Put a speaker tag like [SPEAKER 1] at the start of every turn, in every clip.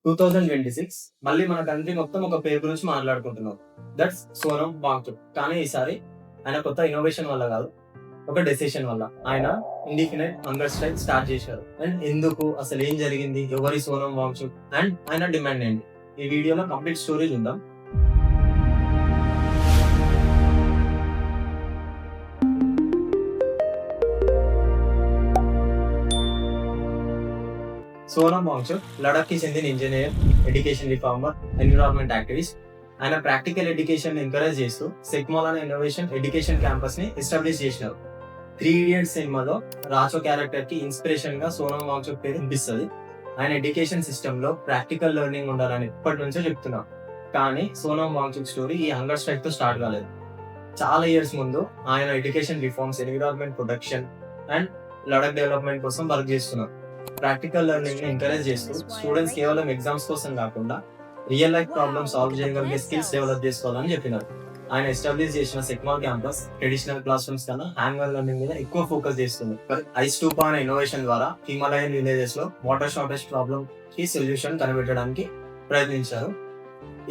[SPEAKER 1] 2026 మళ్ళీ మన కంట్రీ మొత్తం ఒక పేరు గురించి మాట్లాడుకుంటున్నాం. దట్స్ సోనం వాంగ్చుక్. కానీ ఈసారి ఆయన కొత్త ఇన్నోవేషన్ వల్ల కాదు, ఒక డెసిషన్ వల్ల. ఆయన ఇండిఫినైట్ హంగర్ స్ట్రైక్ స్టార్ట్ చేశారు. అండ్ ఎందుకు, అసలు ఏం జరిగింది, ఎవరి సోనం వాంగ్చుక్ అండ్ ఆయన డిమాండ్ ఏంటి, ఈ వీడియోలో కంప్లీట్ స్టోరీ చూద్దాం. సోనం వాంగ్చుక్ లడాక్ కి చెందిన engineer, education reformer, environment activist. ఆయన ప్రాక్టికల్ ఎడ్యుకేషన్ ఎంకరేజ్ చేస్తూ సెక్మాల్ అనే ఇన్నోవేషన్ ఎడ్యుకేషన్ క్యాంపస్ ని ఎస్టాబ్లిష్ చేసినారు. 3 Idiots సినిమాలో రాచో క్యారెక్టర్ కి ఇన్స్పిరేషన్ గా సోనం వాంగ్చుక్ పేరు వినిపిస్తుంది. ఆయన ఎడ్యుకేషన్ సిస్టమ్ లో ప్రాక్టికల్ లెర్నింగ్ ఉండాలని ఇప్పటి నుంచో చెప్తున్నాం. కానీ సోనం వాంగ్చుక్ స్టోరీ ఈ హంగర్ స్ట్రైక్ తో స్టార్ట్ కాలేదు. చాలా ఇయర్స్ ముందు ఆయన education reforms, environment protection and Ladakh development కోసం వర్క్ చేస్తున్నారు. ప్రాక్టికల్ లెర్నింగ్ ని ఎంకరేజ్ చేస్తూ స్టూడెంట్స్ కేవలం ఎగ్జామ్స్ కోసం కాకుండా రియల్ లైఫ్ ప్రాబ్లమ్ సాల్వ్ చేయగలిగే స్కిల్స్ డెవలప్ చేసుకోవాలని చెప్పినారు. ఆయన ఎస్టాబ్లిష్ చేసిన సెక్మాల్ క్యాంపస్ ట్రెడిషనల్ క్లాస్ రూమ్స్ కన్నా హ్యాండ్ ఆన్ లెర్నింగ్ మీద ఎక్కువ ఫోకస్ చేస్తుంది. ఐస్టూపా అనే ఇన్నోవేషన్ ద్వారా హిమాలయన్ విలేజెస్ లో వాటర్ షార్టేజ్ ప్రాబ్లమ్ కి సొల్యూషన్ కనిపెట్టడానికి ప్రయత్నించారు.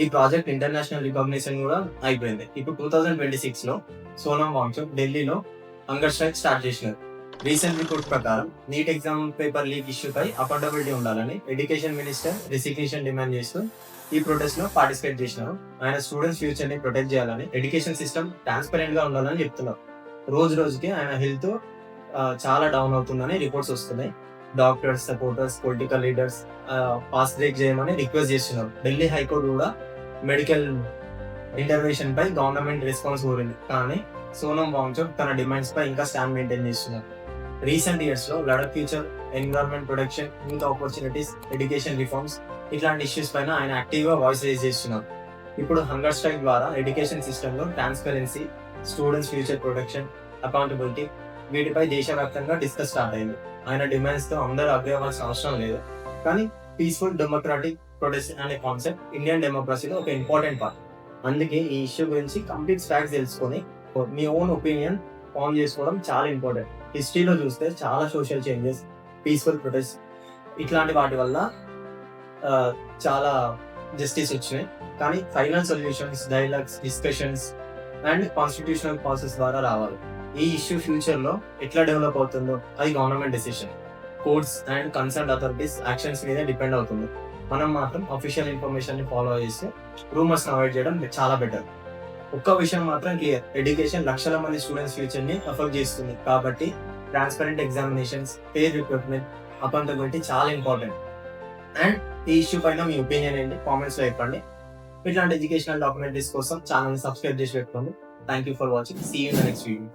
[SPEAKER 1] ఈ ప్రాజెక్ట్ ఇంటర్నేషనల్ రికగ్నిషన్ కూడా అయిపోయింది. ఇప్పుడు 2026 లో సోనం వాంగ్చుక్ ఢిల్లీలో హంగర్ స్ట్రైక్ స్టార్ట్ చేసినారు. రీసెంట్ రిపోర్ట్ ప్రకారం నీట్ ఎగ్జామ్ పేపర్ లీక్ ఇష్యూపై అఫోర్డబిలిటీ ఉండాలని ఎడ్యుకేషన్ మినిస్టర్ రిషికేశన్ డిమాండ్ చేస్తూ ఈ ప్రొటెస్ట్ లో పార్టిసిపేట్ చేసినారు. ఆయన స్టూడెంట్స్ ఫ్యూచర్ ని ప్రొటెక్ట్ చేయాలని, ఎడ్యుకేషన్ సిస్టమ్ ట్రాన్స్పరెంట్ గా ఉండాలని చెప్తున్నారు. రోజు రోజుకి ఆయన హెల్త్ చాలా డౌన్ అవుతుందని రిపోర్ట్స్ వస్తున్నాయి. Doctors, supporters, political leaders fast break చేయమని రిక్వెస్ట్ చేస్తున్నారు. ఢిల్లీ హైకోర్టు కూడా మెడికల్ ఇంటర్వెన్షన్ పై గవర్నమెంట్ రెస్పాన్స్ కోరింది. కానీ సోనం వాంగ్చుక్ తన డిమాండ్స్ పై ఇంకా స్టాండ్ మెయింటైన్ చేస్తున్నారు. రీసెంట్ ఇయర్స్ లో Ladakh future, environment protection, youth opportunities, education reforms ఇట్లాంటి ఇష్యూస్ పైన ఆయన యాక్టివ్ గా వాయిస్ రేజ్ చేస్తున్నారు. ఇప్పుడు హంగర్ స్ట్రైక్ ద్వారా ఎడ్యుకేషన్ సిస్టమ్ లో transparency, students future protection, accountability వీటిపై దేశవ్యాప్తంగా డిస్కస్ స్టార్ట్ అయింది. ఆయన డిమాండ్స్ తో అందరూ అగ్రి అవ్వాల్సిన అవసరం లేదు. కానీ పీస్ఫుల్ డెమోక్రాటిక్ ప్రొటెస్ట్ అనే కాన్సెప్ట్ ఇండియన్ డెమోక్రసీలో ఒక ఇంపార్టెంట్ పార్ట్. అందుకే ఈ ఇష్యూ గురించి కంప్లీట్ ఫ్యాక్ట్స్ తెలుసుకొని మీ ఓన్ ఒపీనియన్ ఫామ్ చేసుకోవడం చాలా ఇంపార్టెంట్. హిస్టరీలో చూస్తే చాలా సోషల్ చేంజెస్, పీస్ఫుల్ ప్రొటెస్ట్ ఇట్లాంటి వాటి వల్ల చాలా జస్టిస్ వచ్చినాయి. కానీ final solutions, dialogues, discussions and constitutional process ద్వారా రావాలి. ఈ ఇష్యూ ఫ్యూచర్ లో ఎట్లా డెవలప్ అవుతుందో అది government decision, courts and concern authorities actions మీద డిపెండ్ అవుతుంది. మనం మాత్రం అఫీషియల్ ఇన్ఫర్మేషన్ ని ఫాలో చేసి రూమర్స్ అవాయిడ్ చేయడం చాలా బెటర్. ఒక్క విషయం మాత్రం క్లియర్, ఎడ్యుకేషన్ లక్షల మంది స్టూడెంట్స్ ఫ్యూచర్ ని అఫెక్ట్ చేస్తుంది. కాబట్టి transparent examinations, fair recruitment, accountability చాలా ఇంపార్టెంట్. అండ్ ఈ ఇష్యూ పైన మీ ఒపీనియన్ ఏంటి కామెంట్స్ లో చెప్పండి. ఇట్లాంటి ఎడ్యుకేషనల్ డాక్యుమెంటరీస్ కోసం ఛానల్ ని సబ్స్క్రైబ్ చేసి పెట్టుకోండి. Thank you for watching. See you in the next video.